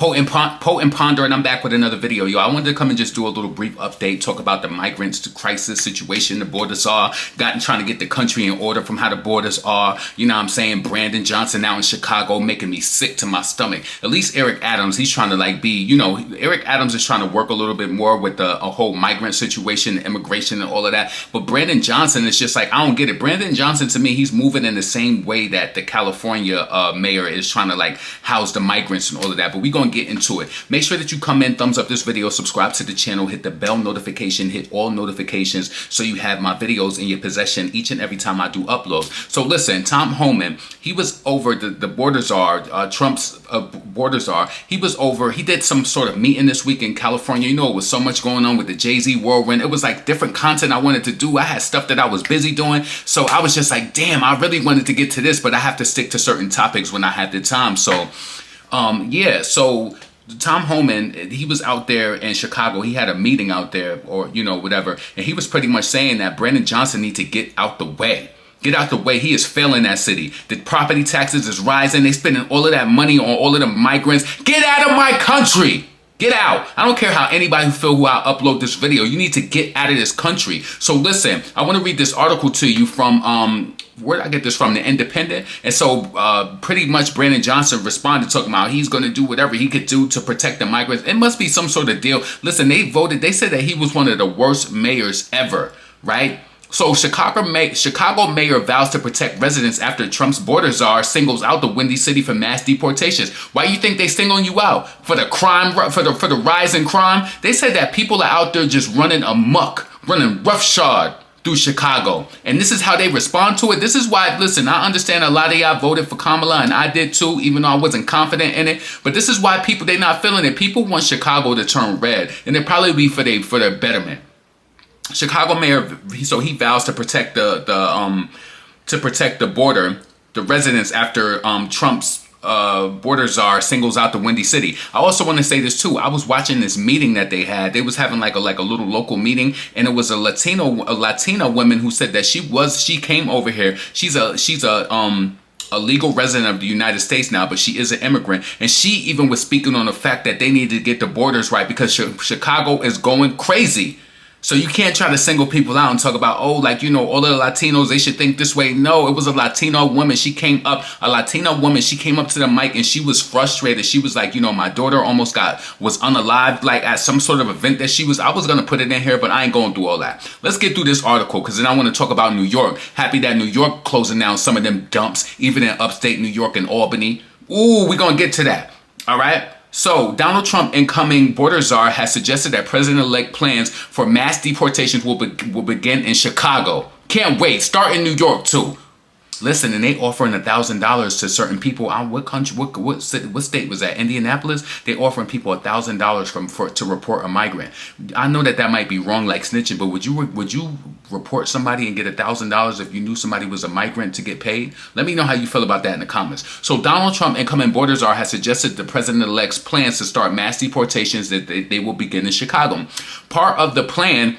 Potent Ponder, and I'm back with another video. Yo, I wanted to come and just do a little brief update, talk about the migrants, the crisis situation, the borders are, trying to get the country in order from how the borders are. You know what I'm saying? Brandon Johnson out in Chicago making me sick to my stomach. At least Eric Adams, he's trying to like be, you know, Eric Adams is trying to work a little bit more with the a whole migrant situation, immigration and all of that. But Brandon Johnson is just like, I don't get it. Brandon Johnson, to me, he's moving in the same way that the California mayor is trying to like house the migrants and all of that. But we're going to get into it. Make sure that you come in, thumbs up this video, subscribe to the channel, hit the bell notification, hit all notifications so you have my videos in your possession each and every time I do upload. So listen, Tom Homan, he was over the border czar, Trump's border czar. He was over, he did some sort of meeting this week in California. You know, it was so much going on with the Jay-Z whirlwind. It was like different content I wanted to do. I had stuff that I was busy doing. So I was just like, damn, I really wanted to get to this, but I have to stick to certain topics when I have the time. So yeah, so Tom Homan, he was out there in Chicago. He had a meeting out there, or, you know, whatever. And he was pretty much saying that Brandon Johnson needs to get out the way. Get out the way. He is failing that city. The property taxes is rising. They spending all of that money on all of the migrants. Get out of my country. Get out. I don't care how anybody who I upload this video. You need to get out of this country. So listen, I want to read this article to you from where did I get this from? The Independent. And so pretty much Brandon Johnson responded talking about he's going to do whatever he could do to protect the migrants. It must be some sort of deal. Listen, they said that he was one of the worst mayors ever, right? So Chicago mayor vows to protect residents after Trump's border czar singles out the Windy City for mass deportations. Why you think they singling you out? For the crime, for the rise in crime? They said that people are out there just running amok, running roughshod through Chicago. And this is how they respond to it. This is why, listen, I understand a lot of y'all voted for Kamala, and I did too, even though I wasn't confident in it. But this is why people, they're not feeling it. People want Chicago to turn red, and it probably be for their betterment. Chicago mayor, so he vows to protect the border, the residents after Trump's border czar singles out the Windy City. I also want to say this too. I was watching this meeting that they had. They was having like a little local meeting, and it was a Latina woman who said that she came over here. She's a legal resident of the United States now, but she is an immigrant. And she even was speaking on the fact that they need to get the borders right because Chicago is going crazy. So you can't try to single people out and talk about, oh, like, you know, all the Latinos, they should think this way. No, it was a Latino woman. She came up to the mic and she was frustrated. She was like, you know, my daughter almost was unalived, like at some sort of event that I was going to put it in here, but I ain't going through all that. Let's get through this article because then I want to talk about New York. Happy that New York closing down some of them dumps, even in upstate New York and Albany. Ooh, we're going to get to that. All right. So, Donald Trump, incoming border czar, has suggested that President-elect plans for mass deportations will begin in Chicago. Can't wait. Start in New York, too. Listen, and they offering $1,000 to certain people. What country? What state was that? Indianapolis. They offering people $1,000 to report a migrant. I know that might be wrong, like snitching, but would you report somebody and get $1,000 if you knew somebody was a migrant to get paid? Let me know how you feel about that in the comments. So Donald Trump, incoming border czar, has suggested the president-elect's plans to start mass deportations that they will begin in Chicago. Part of the plan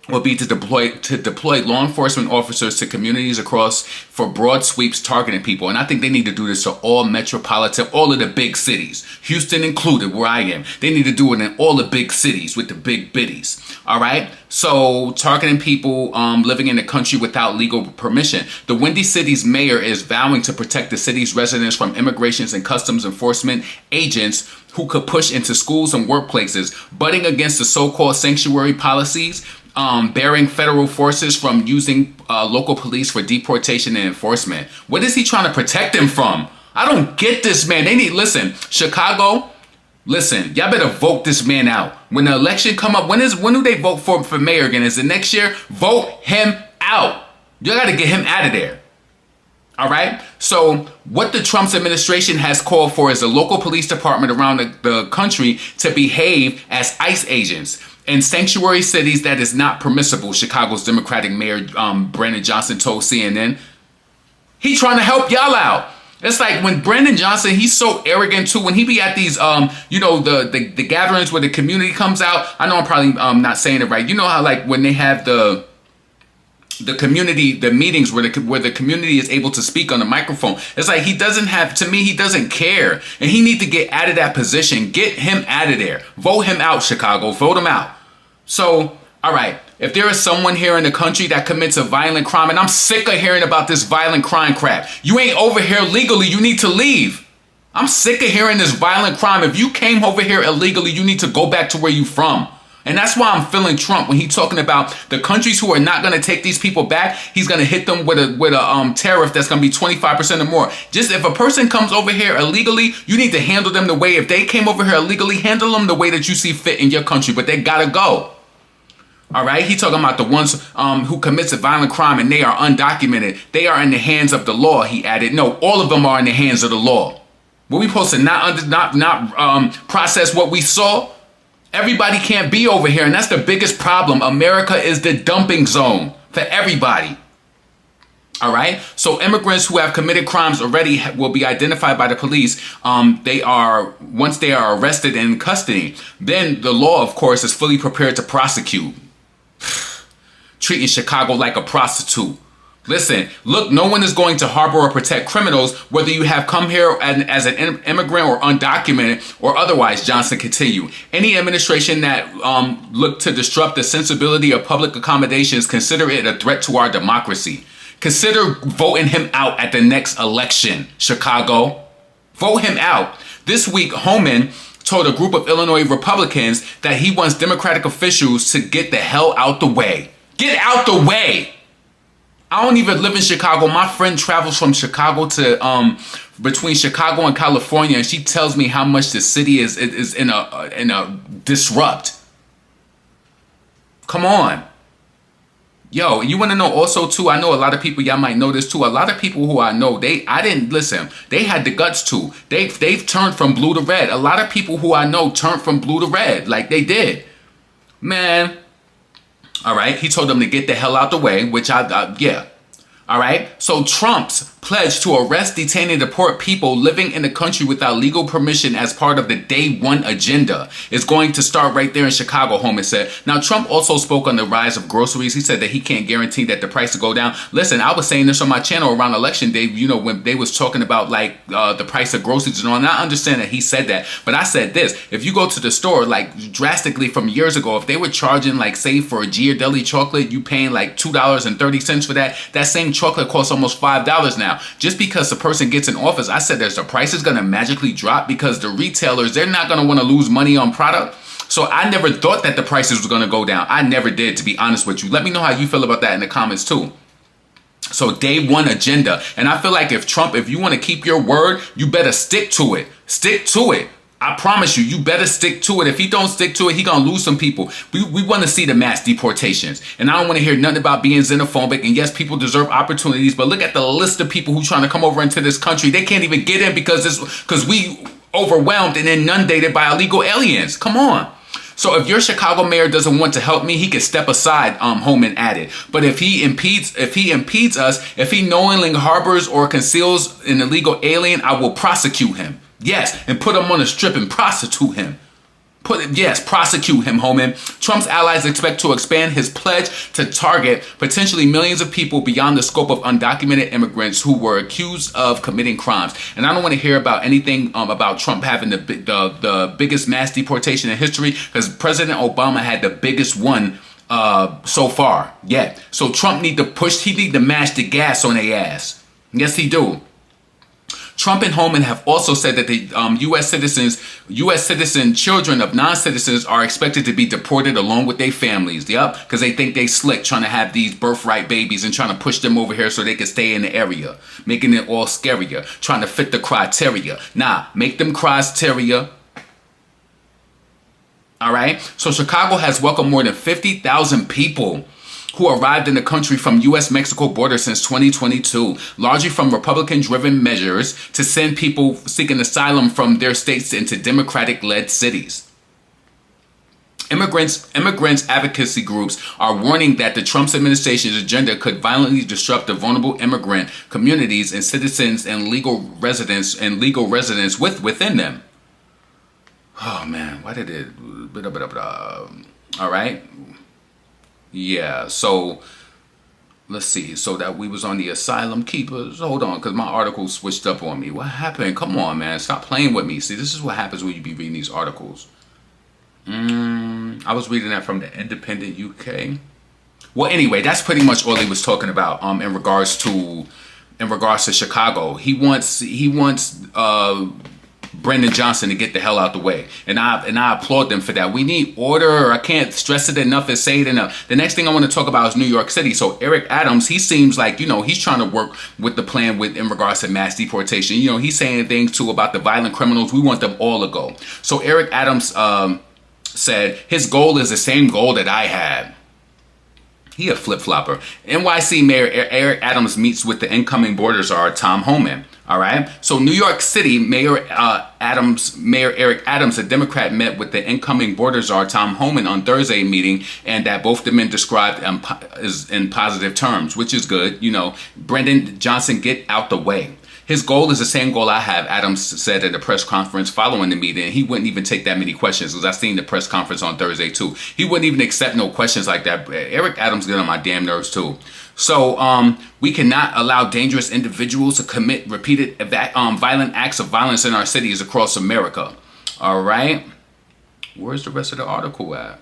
will be to deploy law enforcement officers to communities across for broad sweeps targeting people. And I think they need to do this to all of the big cities, Houston included, where I am. They need to do it in all the big cities with the big biddies. All right. So targeting people living in the country without legal permission. The Windy City's mayor is vowing to protect the city's residents from immigrations and customs enforcement agents who could push into schools and workplaces, butting against the so-called sanctuary policies, bearing federal forces from using local police for deportation and enforcement. What is he trying to protect them from? I don't get this, man. Listen, Chicago, listen, y'all better vote this man out. When the election come up, when do they vote for mayor again? Is it next year? Vote him out. You got to get him out of there. All right. So what the Trump's administration has called for is a local police department around the country to behave as ICE agents. In sanctuary cities, that is not permissible, Chicago's Democratic Mayor Brandon Johnson told CNN. He trying to help y'all out. It's like when Brandon Johnson, he's so arrogant too. When he be at these, you know, the gatherings where the community comes out. I know I'm probably not saying it right. You know how like when they have the the community, the meetings where the community is able to speak on the microphone. It's like he doesn't have, to me, he doesn't care. And he needs to get out of that position. Get him out of there. Vote him out, Chicago. Vote him out. So, all right. If there is someone here in the country that commits a violent crime, and I'm sick of hearing about this violent crime crap. You ain't over here legally. You need to leave. I'm sick of hearing this violent crime. If you came over here illegally, you need to go back to where you from. And that's why I'm feeling Trump when he's talking about the countries who are not going to take these people back. He's going to hit them with a tariff that's going to be 25% or more. Just if a person comes over here illegally, you need to handle them the way, if they came over here illegally, handle them the way that you see fit in your country. But they got to go. All right. He talking about the ones who commits a violent crime and they are undocumented. They are in the hands of the law. He added, no, all of them are in the hands of the law. Were we supposed to not process what we saw? Everybody can't be over here, and that's the biggest problem. America is the dumping zone for everybody. All right? So immigrants who have committed crimes already will be identified by the police. Once they are arrested and in custody, then the law, of course, is fully prepared to prosecute. Treating Chicago like a prostitute. Listen, look, no one is going to harbor or protect criminals, whether you have come here as an immigrant or undocumented or otherwise, Johnson continued. Any administration that look to disrupt the sensibility of public accommodations, consider it a threat to our democracy. Consider voting him out at the next election, Chicago. Vote him out. This week, Homan told a group of Illinois Republicans that he wants Democratic officials to get the hell out the way. Get out the way. I don't even live in Chicago. My friend travels from Chicago to between Chicago and California, and she tells me how much the city is in a disrupt. Come on. Yo, you want to know also too, I know a lot of people, y'all might know this too. A lot of people who I know, they had the guts to. They've turned from blue to red. A lot of people who I know turned from blue to red, like they did. Man. All right. He told them to get the hell out the way, which yeah. All right. So Trump's pledge to arrest, detain, and deport people living in the country without legal permission as part of the day one agenda is going to start right there in Chicago, Homan said. Now, Trump also spoke on the rise of groceries. He said that he can't guarantee that the price will go down. Listen, I was saying this on my channel around election day, you know, when they was talking about like the price of groceries and all. And I understand that he said that. But I said this, if you go to the store, like drastically from years ago, if they were charging like, say, for a Ghirardelli chocolate, you paying like $2.30 for that same chocolate costs almost $5 now. Just because the person gets in office, I said the price is going to magically drop because the retailers, they're not going to want to lose money on product. So I never thought that the prices was going to go down. I never did, to be honest with you. Let me know how you feel about that in the comments too. So day one agenda. And I feel like if you want to keep your word, you better stick to it. Stick to it. I promise you, you better stick to it. If he don't stick to it, he gonna lose some people. We want to see the mass deportations. And I don't want to hear nothing about being xenophobic. And yes, people deserve opportunities. But look at the list of people who trying to come over into this country. They can't even get in because we overwhelmed and inundated by illegal aliens. Come on. So if your Chicago mayor doesn't want to help me, he can step aside, Homan added. But if he impedes us, if he knowingly harbors or conceals an illegal alien, I will prosecute him. Yes, and put him on a strip and prostitute him. Prosecute him, Homan. Trump's allies expect to expand his pledge to target potentially millions of people beyond the scope of undocumented immigrants who were accused of committing crimes. And I don't want to hear about anything about Trump having the biggest mass deportation in history, because President Obama had the biggest one so far yet. So Trump need to mash the gas on their ass. Yes, he do. Trump and Homan have also said that the U.S. citizen children of non-citizens are expected to be deported along with their families. Yep, because they think they slick trying to have these birthright babies and trying to push them over here so they can stay in the area, making it all scarier, trying to fit the criteria. Nah, make them criteria. All right. So Chicago has welcomed more than 50,000 people who arrived in the country from U.S.-Mexico border since 2022, largely from Republican-driven measures to send people seeking asylum from their states into Democratic-led cities. Immigrants advocacy groups are warning that the Trump administration's agenda could violently disrupt the vulnerable immigrant communities and citizens and legal residents within them. Oh man, why did it? All right. Yeah, so let's see, so that we was on the asylum keepers. Hold on, because my article switched up on me. What happened? Come on, man. Stop playing with me. See, this is what happens when you be reading these articles. I was reading that from the Independent UK. Well, anyway, that's pretty much all he was talking about in regards to Chicago. He wants Brendan Johnson to get the hell out the way. And I applaud them for that. We need order. I can't stress it enough and say it enough. The next thing I want to talk about is New York City. So Eric Adams, he seems like, he's trying to work with the plan in regards to mass deportation. He's saying things too about the violent criminals. We want them all to go. So Eric Adams said his goal is the same goal that I had. He a flip-flopper. NYC Mayor Eric Adams meets with the incoming border czar, Tom Homan. All right. So New York City Mayor Eric Adams, a Democrat, met with the incoming border czar, Tom Homan, on Thursday meeting, and that both the men described in positive terms, which is good. Brendan Johnson, get out the way. His goal is the same goal I have, Adams said at a press conference following the meeting. He wouldn't even take that many questions, because I seen the press conference on Thursday too. He wouldn't even accept no questions like that. Eric Adams get on my damn nerves too. So we cannot allow dangerous individuals to commit repeated violent acts of violence in our cities across America. All right. Where's the rest of the article at?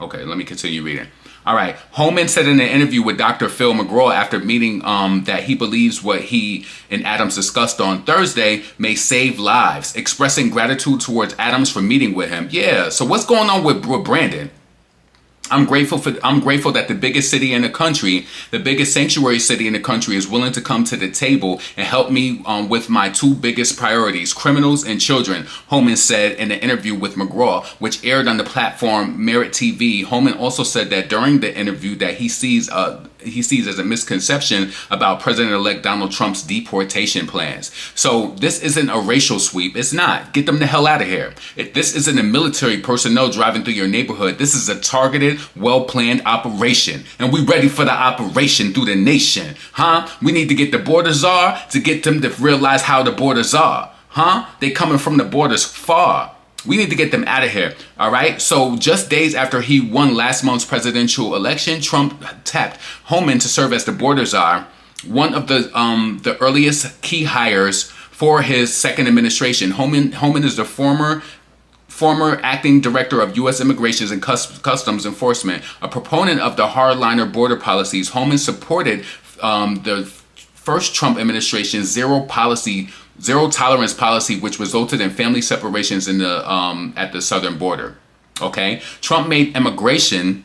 Okay, let me continue reading. All right. Homan said in an interview with Dr. Phil McGraw after meeting that he believes what he and Adams discussed on Thursday may save lives, expressing gratitude towards Adams for meeting with him. Yeah. So what's going on with Brandon? I'm grateful that the biggest city in the country, the biggest sanctuary city in the country, is willing to come to the table and help me with my two biggest priorities, criminals and children, Homan said in an interview with McGraw, which aired on the platform Merit TV. Homan also said that during the interview that he sees as a misconception about President-elect Donald Trump's deportation plans. So this isn't a racial sweep. It's not. Get them the hell out of here. This isn't a military personnel driving through your neighborhood. This is a targeted, well-planned operation. And we ready for the operation through the nation. We need to get the border czar to get them to realize how the borders are. They coming from the borders far. We need to get them out of here. All right. So just days after he won last month's presidential election, Trump tapped Homan to serve as the border czar, one of the earliest key hires for his second administration. Homan is the former acting director of U.S. Immigration and Customs Enforcement, a proponent of the hardliner border policies. Homan supported the first Trump administration's zero tolerance policy, which resulted in family separations at the southern border. Okay, Trump made immigration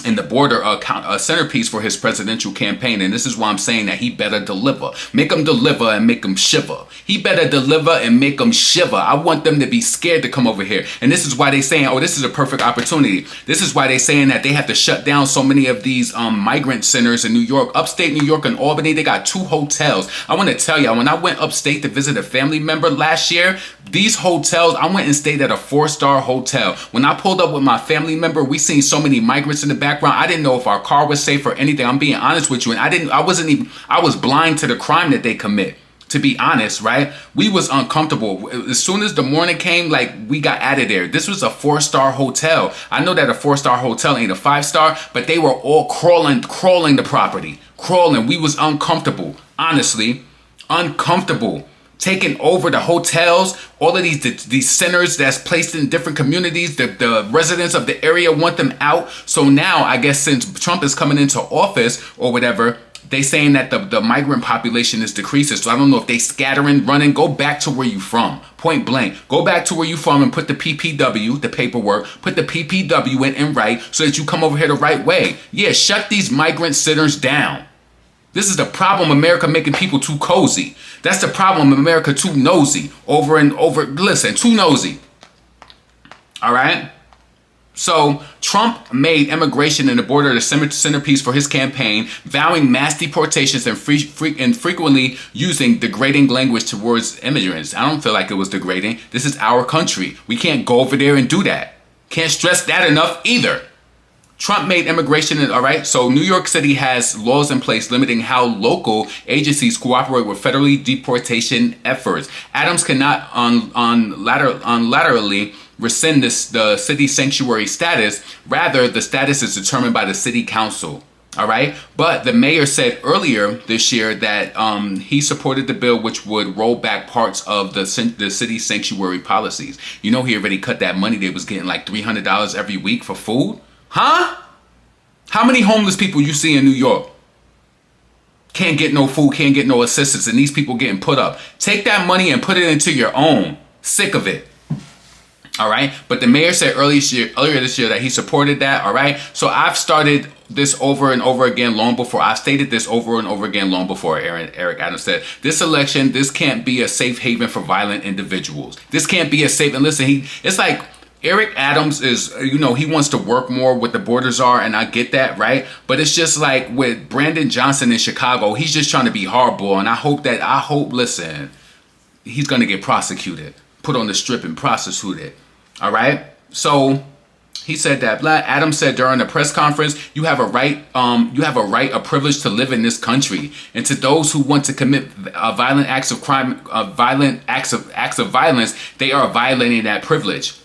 in the border a centerpiece for his presidential campaign, and this is why I'm saying that he better deliver. Make him deliver and make him shiver. He better deliver and make them shiver. I want them to be scared to come over here, and this is why they saying, oh, this is a perfect opportunity. This is why they saying that they have to shut down so many of these migrant centers in New York, upstate New York and Albany. They got 2 hotels. I want to tell you, when I went upstate to visit a family member last year, these hotels, I went and stayed at a 4-star hotel. When I pulled up with my family member, we seen so many migrants in the background. I didn't know if our car was safe or anything. I'm being honest with you. And I was blind to the crime that they commit. To be honest, right? We was uncomfortable. As soon as the morning came, we got out of there. This was a 4-star hotel. I know that a 4-star hotel ain't a 5-star, but they were all crawling the property. Crawling. We was uncomfortable. Honestly, uncomfortable. Taking over the hotels, all of these centers that's placed in different communities. The residents of the area want them out. So now, I guess since Trump is coming into office or whatever, they saying that the migrant population is decreasing. So I don't know if they scattering, running. Go back to where you from. Point blank. Go back to where you from and put the PPW, the paperwork, put the PPW in and right so that you come over here the right way. Yeah, shut these migrant centers down. This is the problem, America making people too cozy. That's the problem, America too nosy. Listen, too nosy. All right? So Trump made immigration and the border the centerpiece for his campaign, vowing mass deportations and frequently using degrading language towards immigrants. I don't feel like it was degrading. This is our country. We can't go over there and do that. Can't stress that enough either. Trump made immigration, all right? So New York City has laws in place limiting how local agencies cooperate with federally deportation efforts. Adams cannot unilaterally rescind the city sanctuary status. Rather, the status is determined by the city council. All right. But the mayor said earlier this year that he supported the bill, which would roll back parts of the city's sanctuary policies. You know, he already cut that money. They was getting like $300 every week for food. Huh? How many homeless people you see in New York? Can't get no food, can't get no assistance, and these people getting put up. Take that money and put it into your own. Sick of it. All right. But the mayor said earlier this year that he supported that. All right. So I've started this over and over again long before. I've stated this over and over again long before. Eric Adams said this election, this can't be a safe haven for violent individuals. This can't be a safe. And listen, it's like Eric Adams is, you know, he wants to work more with the border czar, and I get that, right? But it's just like with Brandon Johnson in Chicago, he's just trying to be hardball. And I hope, listen, he's going to get prosecuted, put on the strip and prosecuted. All right. So he said that. Adams said during a press conference, you have a right, a privilege to live in this country. And to those who want to commit violent acts of crime, acts of violence, they are violating that privilege.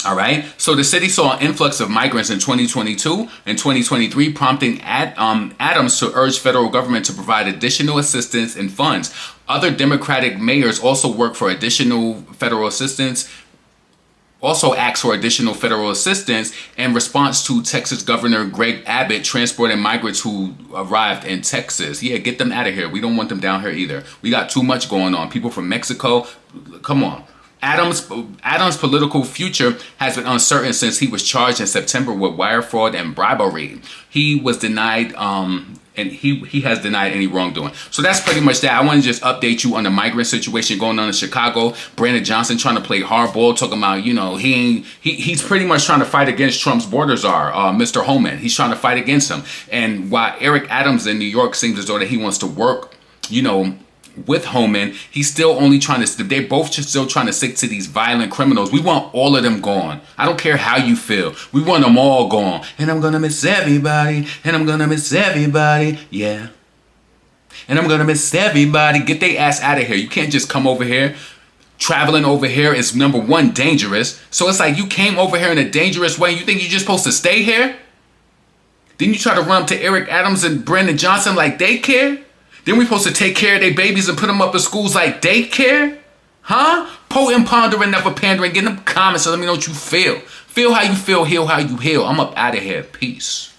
All right. So the city saw an influx of migrants in 2022 and 2023, prompting Adams to urge federal government to provide additional assistance and funds. Other Democratic mayors also work for additional federal assistance. Also asked for additional federal assistance in response to Texas Governor Greg Abbott transporting migrants who arrived in Texas. Yeah, get them out of here. We don't want them down here either. We got too much going on. People from Mexico, come on. Adams' political future has been uncertain since he was charged in September with wire fraud and bribery. He was denied, and he has denied any wrongdoing. So that's pretty much that. I want to just update you on the migrant situation going on in Chicago. Brandon Johnson trying to play hardball, talking about, you know, he's pretty much trying to fight against Trump's border czar, Mr. Holman. He's trying to fight against him. And while Eric Adams in New York seems as though that he wants to work, you know, with Holman, he's still only they're both just still trying to stick to these violent criminals. We want all of them gone. I don't care how you feel. We want them all gone. And I'm gonna miss everybody. And I'm gonna miss everybody. Yeah. And I'm gonna miss everybody. Get their ass out of here. You can't just come over here. Traveling over here is, number one, dangerous. So it's like you came over here in a dangerous way. You think you're just supposed to stay here? Then you try to run up to Eric Adams and Brandon Johnson like they care? Then we supposed to take care of their babies and put them up in schools like daycare? Huh? Potent, pondering, never pandering. Get them comments so let me know what you feel. Feel how you feel, heal how you heal. I'm up out of here. Peace.